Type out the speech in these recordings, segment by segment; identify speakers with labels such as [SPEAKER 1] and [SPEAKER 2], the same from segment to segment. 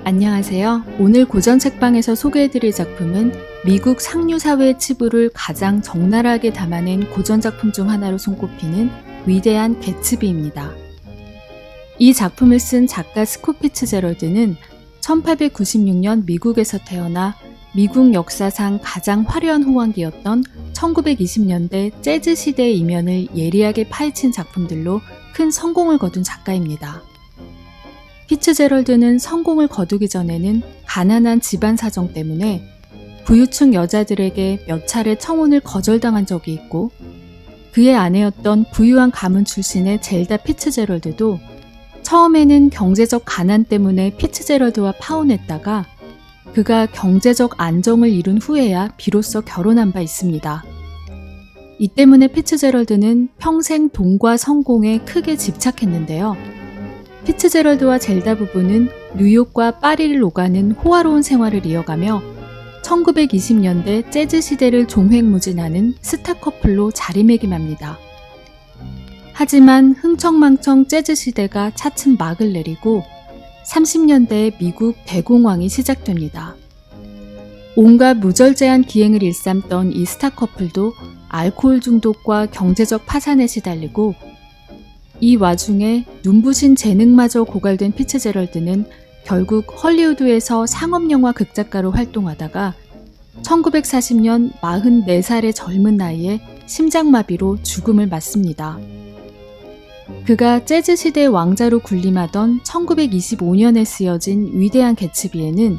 [SPEAKER 1] 안녕하세요. 오늘 고전 책방에서 소개해드릴 작품은 미국 상류사회의 치부를 가장 적나라하게 담아낸 고전작품 중 하나로 손꼽히는 위대한 개츠비입니다. 이 작품을 쓴 작가 스콧 피츠제럴드는 1896년 미국에서 태어나 미국 역사상 가장 화려한 호황기였던 1920년대 재즈 시대의 이면을 예리하게 파헤친 작품들로 큰 성공을 거둔 작가입니다. 피츠제럴드는 성공을 거두기 전에는 가난한 집안 사정 때문에 부유층 여자들에게 몇 차례 청혼을 거절당한 적이 있고, 그의 아내였던 부유한 가문 출신의 젤다 피츠제럴드도 처음에는 경제적 가난 때문에 피츠제럴드와 파혼했다가 그가 경제적 안정을 이룬 후에야 비로소 결혼한 바 있습니다. 이 때문에 피츠제럴드는 평생 돈과 성공에 크게 집착했는데요. 피츠제럴드와 젤다 부부는 뉴욕과 파리를 오가는 호화로운 생활을 이어가며 1920년대 재즈 시대를 종횡무진하는 스타 커플로 자리매김합니다. 하지만 흥청망청 재즈 시대가 차츰 막을 내리고 30년대에 미국 대공황이 시작됩니다. 온갖 무절제한 기행을 일삼던 이 스타 커플도 알코올 중독과 경제적 파산에 시달리고, 이 와중에 눈부신 재능마저 고갈된 피츠제럴드는 결국 헐리우드에서 상업영화 극작가로 활동하다가 1940년 44살의 젊은 나이에 심장마비로 죽음을 맞습니다. 그가 재즈 시대의 왕자로 군림하던 1925년에 쓰여진 위대한 개츠비에는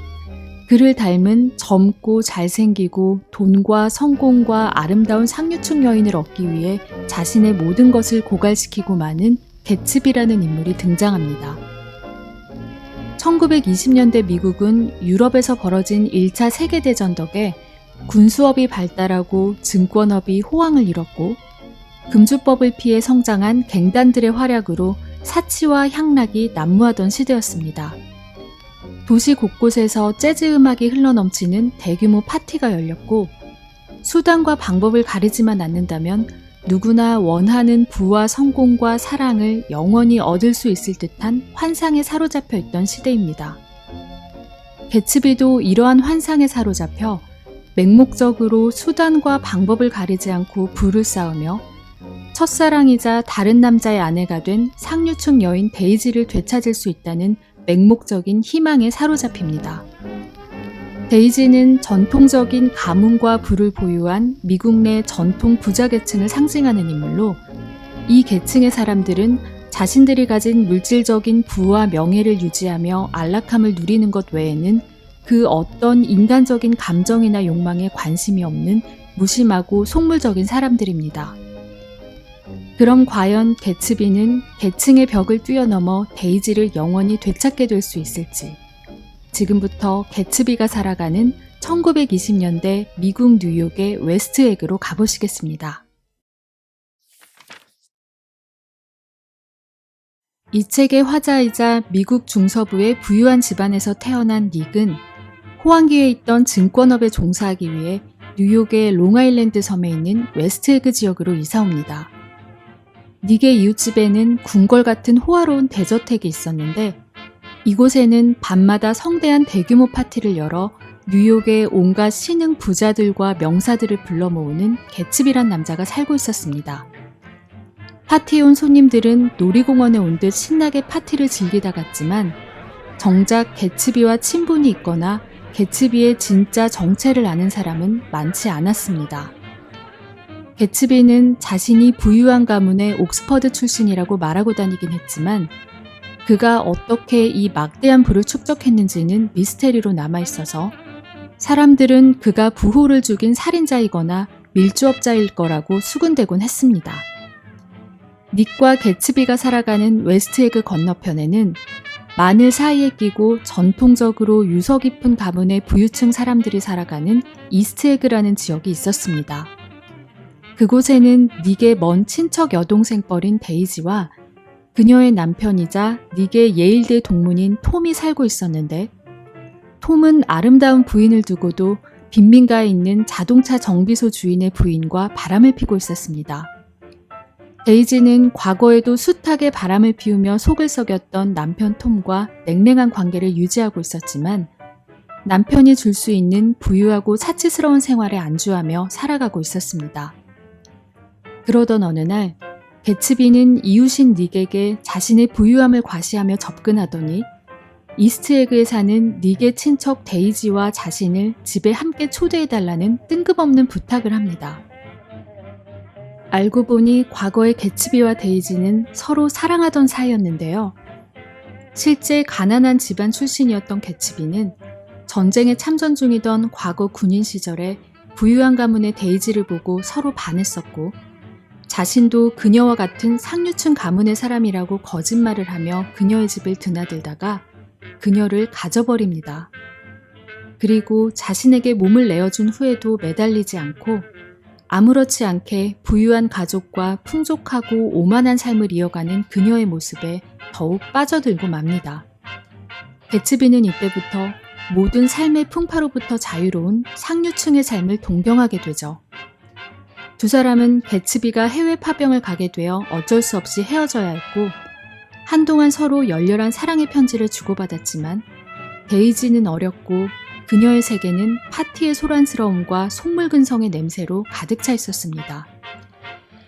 [SPEAKER 1] 그를 닮은 젊고 잘생기고 돈과 성공과 아름다운 상류층 여인을 얻기 위해 자신의 모든 것을 고갈시키고 마는 개츠비라는 인물이 등장합니다. 1920년대 미국은 유럽에서 벌어진 1차 세계대전 덕에 군수업이 발달하고 증권업이 호황을 이뤘고, 금주법을 피해 성장한 갱단들의 활약으로 사치와 향락이 난무하던 시대였습니다. 도시 곳곳에서 재즈 음악이 흘러넘치는 대규모 파티가 열렸고, 수단과 방법을 가리지만 않는다면 누구나 원하는 부와 성공과 사랑을 영원히 얻을 수 있을 듯한 환상에 사로잡혀 있던 시대입니다. 개츠비도 이러한 환상에 사로잡혀 맹목적으로 수단과 방법을 가리지 않고 부를 쌓으며 첫사랑이자 다른 남자의 아내가 된 상류층 여인 데이지를 되찾을 수 있다는 맹목적인 희망에 사로잡힙니다. 데이지는 전통적인 가문과 부를 보유한 미국 내 전통 부자 계층을 상징하는 인물로, 이 계층의 사람들은 자신들이 가진 물질적인 부와 명예를 유지하며 안락함을 누리는 것 외에는 그 어떤 인간적인 감정이나 욕망에 관심이 없는 무심하고 속물적인 사람들입니다. 그럼 과연 개츠비는 계층의 벽을 뛰어넘어 데이지를 영원히 되찾게 될 수 있을지, 지금부터 개츠비가 살아가는 1920년대 미국 뉴욕의 웨스트에그로 가보시겠습니다. 이 책의 화자이자 미국 중서부의 부유한 집안에서 태어난 닉은 호황기에 있던 증권업에 종사하기 위해 뉴욕의 롱아일랜드 섬에 있는 웨스트에그 지역으로 이사옵니다. 닉의 이웃집에는 궁궐 같은 호화로운 대저택이 있었는데, 이곳에는 밤마다 성대한 대규모 파티를 열어 뉴욕의 온갖 신흥 부자들과 명사들을 불러 모으는 개츠비란 남자가 살고 있었습니다. 파티에 온 손님들은 놀이공원에 온 듯 신나게 파티를 즐기다 갔지만, 정작 개츠비와 친분이 있거나 개츠비의 진짜 정체를 아는 사람은 많지 않았습니다. 개츠비는 자신이 부유한 가문의 옥스퍼드 출신이라고 말하고 다니긴 했지만, 그가 어떻게 이 막대한 부를 축적했는지는 미스테리로 남아있어서 사람들은 그가 부호를 죽인 살인자이거나 밀주업자일 거라고 수군대곤 했습니다. 닉과 개츠비가 살아가는 웨스트에그 건너편에는 마늘 사이에 끼고 전통적으로 유서 깊은 가문의 부유층 사람들이 살아가는 이스트에그라는 지역이 있었습니다. 그곳에는 닉의 먼 친척 여동생뻘인 데이지와 그녀의 남편이자 닉의 예일대 동문인 톰이 살고 있었는데, 톰은 아름다운 부인을 두고도 빈민가에 있는 자동차 정비소 주인의 부인과 바람을 피고 있었습니다. 데이지는 과거에도 숱하게 바람을 피우며 속을 썩였던 남편 톰과 냉랭한 관계를 유지하고 있었지만 남편이 줄 수 있는 부유하고 사치스러운 생활에 안주하며 살아가고 있었습니다. 그러던 어느 날 개츠비는 이웃인 닉에게 자신의 부유함을 과시하며 접근하더니 이스트에그에 사는 닉의 친척 데이지와 자신을 집에 함께 초대해달라는 뜬금없는 부탁을 합니다. 알고 보니 과거의 개츠비와 데이지는 서로 사랑하던 사이였는데요. 실제 가난한 집안 출신이었던 개츠비는 전쟁에 참전 중이던 과거 군인 시절에 부유한 가문의 데이지를 보고 서로 반했었고 자신도 그녀와 같은 상류층 가문의 사람이라고 거짓말을 하며 그녀의 집을 드나들다가 그녀를 가져버립니다. 그리고 자신에게 몸을 내어준 후에도 매달리지 않고 아무렇지 않게 부유한 가족과 풍족하고 오만한 삶을 이어가는 그녀의 모습에 더욱 빠져들고 맙니다. 개츠비는 이때부터 모든 삶의 풍파로부터 자유로운 상류층의 삶을 동경하게 되죠. 두 사람은 개츠비가 해외 파병을 가게 되어 어쩔 수 없이 헤어져야 했고 한동안 서로 열렬한 사랑의 편지를 주고받았지만 데이지는 어렸고 그녀의 세계는 파티의 소란스러움과 속물근성의 냄새로 가득 차 있었습니다.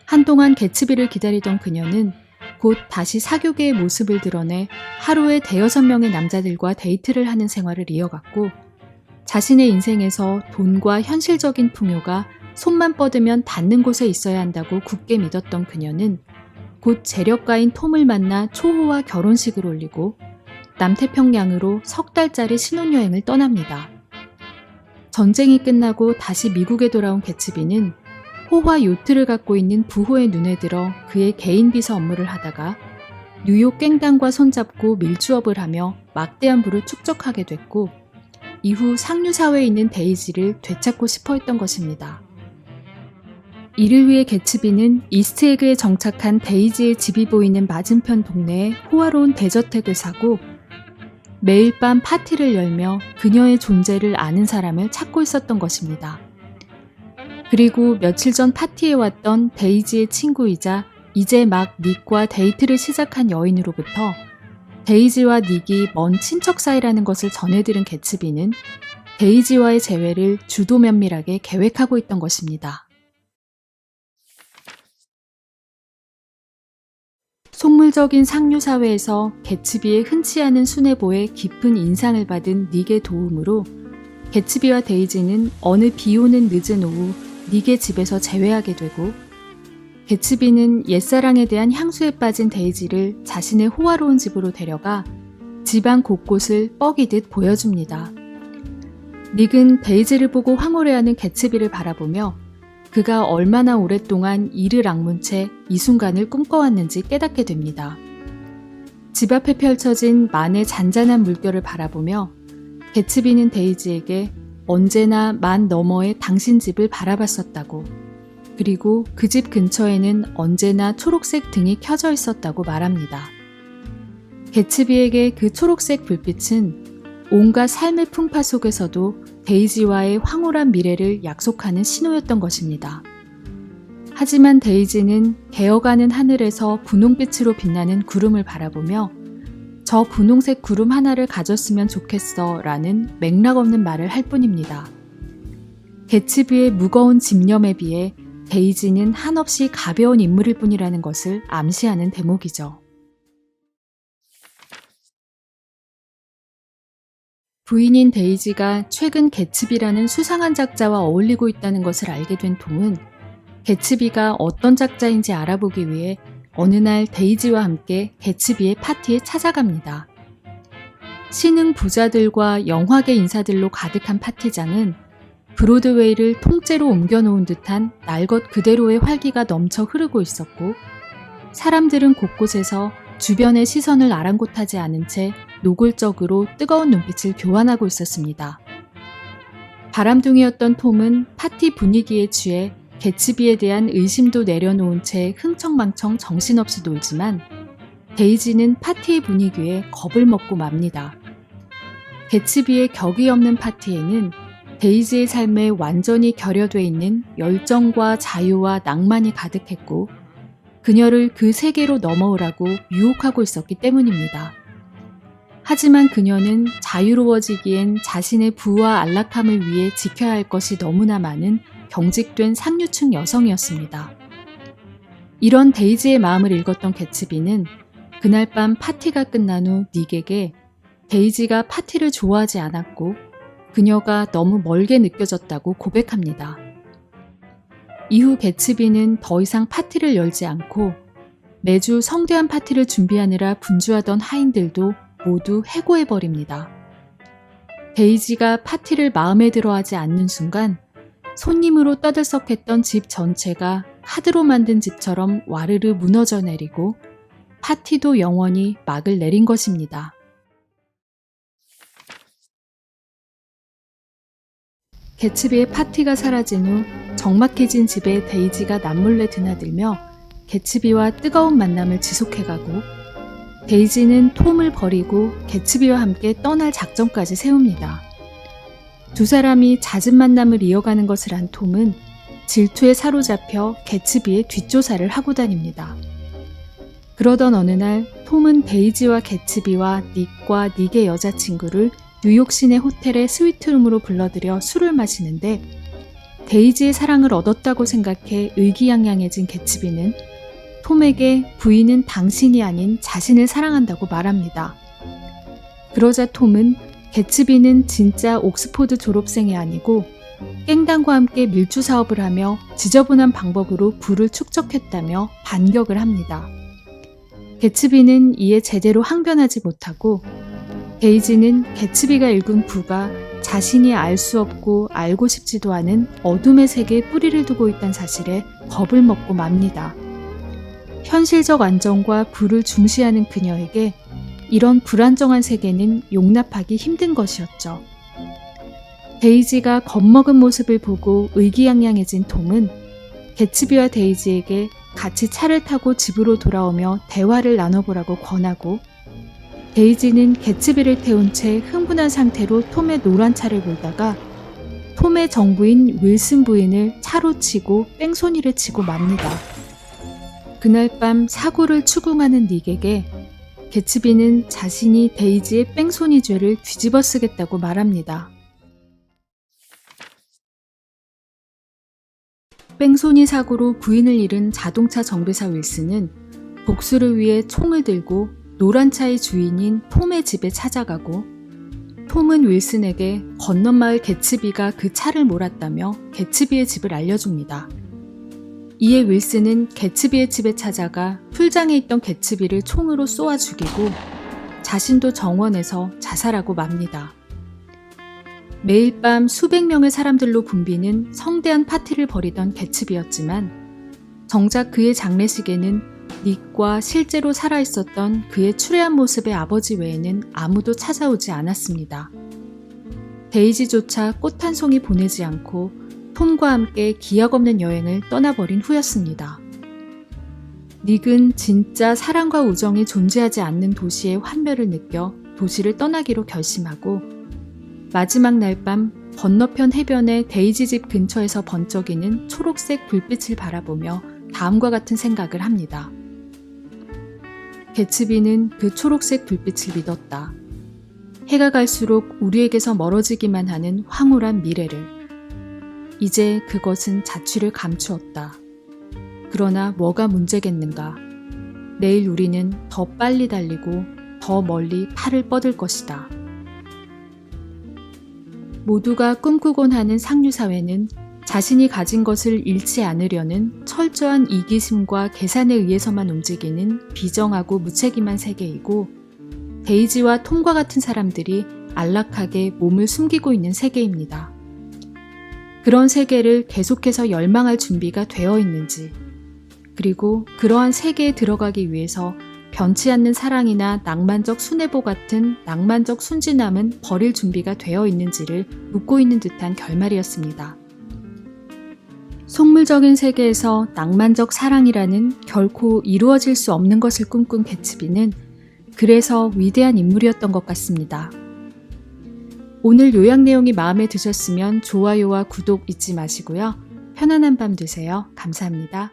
[SPEAKER 1] 한동안 개츠비를 기다리던 그녀는 곧 다시 사교계의 모습을 드러내 하루에 대여섯 명의 남자들과 데이트를 하는 생활을 이어갔고 자신의 인생에서 돈과 현실적인 풍요가 손만 뻗으면 닿는 곳에 있어야 한다고 굳게 믿었던 그녀는 곧 재력가인 톰을 만나 초호와 결혼식을 올리고 남태평양으로 석 달짜리 신혼여행을 떠납니다. 전쟁이 끝나고 다시 미국에 돌아온 개츠비는 호화 요트를 갖고 있는 부호의 눈에 들어 그의 개인 비서 업무를 하다가 뉴욕 깽당과 손잡고 밀주업을 하며 막대한 부를 축적하게 됐고 이후 상류사회에 있는 데이지를 되찾고 싶어 했던 것입니다. 이를 위해 개츠비는 이스트에그에 정착한 데이지의 집이 보이는 맞은편 동네에 호화로운 대저택을 사고 매일 밤 파티를 열며 그녀의 존재를 아는 사람을 찾고 있었던 것입니다. 그리고 며칠 전 파티에 왔던 데이지의 친구이자 이제 막 닉과 데이트를 시작한 여인으로부터 데이지와 닉이 먼 친척 사이라는 것을 전해들은 개츠비는 데이지와의 재회를 주도 면밀하게 계획하고 있던 것입니다. 속물적인 상류사회에서 개츠비의 흔치 않은 순애보에 깊은 인상을 받은 닉의 도움으로 개츠비와 데이지는 어느 비오는 늦은 오후 닉의 집에서 재회하게 되고 개츠비는 옛사랑에 대한 향수에 빠진 데이지를 자신의 호화로운 집으로 데려가 집안 곳곳을 뻐기듯 보여줍니다. 닉은 데이지를 보고 황홀해하는 개츠비를 바라보며 그가 얼마나 오랫동안 이를 악문 채 이 순간을 꿈꿔왔는지 깨닫게 됩니다. 집 앞에 펼쳐진 만의 잔잔한 물결을 바라보며 개츠비는 데이지에게 언제나 만 너머의 당신 집을 바라봤었다고 그리고 그 집 근처에는 언제나 초록색 등이 켜져 있었다고 말합니다. 개츠비에게 그 초록색 불빛은 온갖 삶의 풍파 속에서도 데이지와의 황홀한 미래를 약속하는 신호였던 것입니다. 하지만 데이지는 개어가는 하늘에서 분홍빛으로 빛나는 구름을 바라보며 저 분홍색 구름 하나를 가졌으면 좋겠어 라는 맥락 없는 말을 할 뿐입니다. 개츠비의 무거운 집념에 비해 데이지는 한없이 가벼운 인물일 뿐이라는 것을 암시하는 대목이죠. 부인인 데이지가 최근 개츠비라는 수상한 작자와 어울리고 있다는 것을 알게 된 톰은 개츠비가 어떤 작자인지 알아보기 위해 어느 날 데이지와 함께 개츠비의 파티에 찾아갑니다. 신흥 부자들과 영화계 인사들로 가득한 파티장은 브로드웨이를 통째로 옮겨놓은 듯한 날 것 그대로의 활기가 넘쳐 흐르고 있었고 사람들은 곳곳에서 주변의 시선을 아랑곳하지 않은 채 노골적으로 뜨거운 눈빛을 교환하고 있었습니다. 바람둥이였던 톰은 파티 분위기에 취해 개츠비에 대한 의심도 내려놓은 채 흥청망청 정신없이 놀지만 데이지는 파티의 분위기에 겁을 먹고 맙니다. 개츠비의 격이 없는 파티에는 데이지의 삶에 완전히 결여돼 있는 열정과 자유와 낭만이 가득했고 그녀를 그 세계로 넘어오라고 유혹하고 있었기 때문입니다. 하지만 그녀는 자유로워지기엔 자신의 부와 안락함을 위해 지켜야 할 것이 너무나 많은 경직된 상류층 여성이었습니다. 이런 데이지의 마음을 읽었던 개츠비는 그날 밤 파티가 끝난 후 닉에게 데이지가 파티를 좋아하지 않았고 그녀가 너무 멀게 느껴졌다고 고백합니다. 이후 개츠비는 더 이상 파티를 열지 않고 매주 성대한 파티를 준비하느라 분주하던 하인들도 모두 해고해버립니다. 데이지가 파티를 마음에 들어하지 않는 순간 손님으로 떠들썩했던 집 전체가 카드로 만든 집처럼 와르르 무너져 내리고 파티도 영원히 막을 내린 것입니다. 개츠비의 파티가 사라진 후 적막해진 집에 데이지가 남몰래 드나들며 개츠비와 뜨거운 만남을 지속해가고 데이지는 톰을 버리고 개츠비와 함께 떠날 작전까지 세웁니다. 두 사람이 잦은 만남을 이어가는 것을 안 톰은 질투에 사로잡혀 개츠비의 뒷조사를 하고 다닙니다. 그러던 어느 날 톰은 데이지와 개츠비와 닉과 닉의 여자친구를 뉴욕 시내 호텔의 스위트룸으로 불러들여 술을 마시는데 데이지의 사랑을 얻었다고 생각해 의기양양해진 개츠비는 톰에게 부인은 당신이 아닌 자신을 사랑한다고 말합니다. 그러자 톰은 개츠비는 진짜 옥스포드 졸업생이 아니고 깽단과 함께 밀주 사업을 하며 지저분한 방법으로 부를 축적했다며 반격을 합니다. 개츠비는 이에 제대로 항변하지 못하고 데이지는 개츠비가 읽은 부가 자신이 알 수 없고 알고 싶지도 않은 어둠의 세계에 뿌리를 두고 있다는 사실에 겁을 먹고 맙니다. 현실적 안정과 부를 중시하는 그녀에게 이런 불안정한 세계는 용납하기 힘든 것이었죠. 데이지가 겁먹은 모습을 보고 의기양양해진 톰은 개츠비와 데이지에게 같이 차를 타고 집으로 돌아오며 대화를 나눠보라고 권하고 데이지는 개츠비를 태운 채 흥분한 상태로 톰의 노란 차를 몰다가 톰의 정부인 윌슨 부인을 차로 치고 뺑소니를 치고 맙니다. 그날 밤 사고를 추궁하는 닉에게 개츠비는 자신이 데이지의 뺑소니 죄를 뒤집어 쓰겠다고 말합니다. 뺑소니 사고로 부인을 잃은 자동차 정비사 윌슨은 복수를 위해 총을 들고 노란 차의 주인인 톰의 집에 찾아가고 톰은 윌슨에게 건넌 마을 개츠비가 그 차를 몰았다며 개츠비의 집을 알려줍니다. 이에 윌슨은 개츠비의 집에 찾아가 풀장에 있던 개츠비를 총으로 쏘아 죽이고 자신도 정원에서 자살하고 맙니다. 매일 밤 수백 명의 사람들로 붐비는 성대한 파티를 벌이던 개츠비였지만 정작 그의 장례식에는 닉과 실제로 살아있었던 그의 추레한 모습의 아버지 외에는 아무도 찾아오지 않았습니다. 데이지조차 꽃 한 송이 보내지 않고 톰과 함께 기약 없는 여행을 떠나버린 후였습니다. 닉은 진짜 사랑과 우정이 존재하지 않는 도시의 환멸을 느껴 도시를 떠나기로 결심하고 마지막 날 밤 건너편 해변의 데이지 집 근처에서 번쩍이는 초록색 불빛을 바라보며 다음과 같은 생각을 합니다. 개츠비는 그 초록색 불빛을 믿었다. 해가 갈수록 우리에게서 멀어지기만 하는 황홀한 미래를. 이제 그것은 자취를 감추었다. 그러나 뭐가 문제겠는가. 내일 우리는 더 빨리 달리고 더 멀리 팔을 뻗을 것이다. 모두가 꿈꾸곤 하는 상류사회는 자신이 가진 것을 잃지 않으려는 철저한 이기심과 계산에 의해서만 움직이는 비정하고 무책임한 세계이고 데이지와 톰과 같은 사람들이 안락하게 몸을 숨기고 있는 세계입니다. 그런 세계를 계속해서 열망할 준비가 되어 있는지, 그리고 그러한 세계에 들어가기 위해서 변치 않는 사랑이나 낭만적 순애보 같은 낭만적 순진함은 버릴 준비가 되어 있는지를 묻고 있는 듯한 결말이었습니다. 속물적인 세계에서 낭만적 사랑이라는 결코 이루어질 수 없는 것을 꿈꾼 개츠비는 그래서 위대한 인물이었던 것 같습니다. 오늘 요약 내용이 마음에 드셨으면 좋아요와 구독 잊지 마시고요. 편안한 밤 되세요. 감사합니다.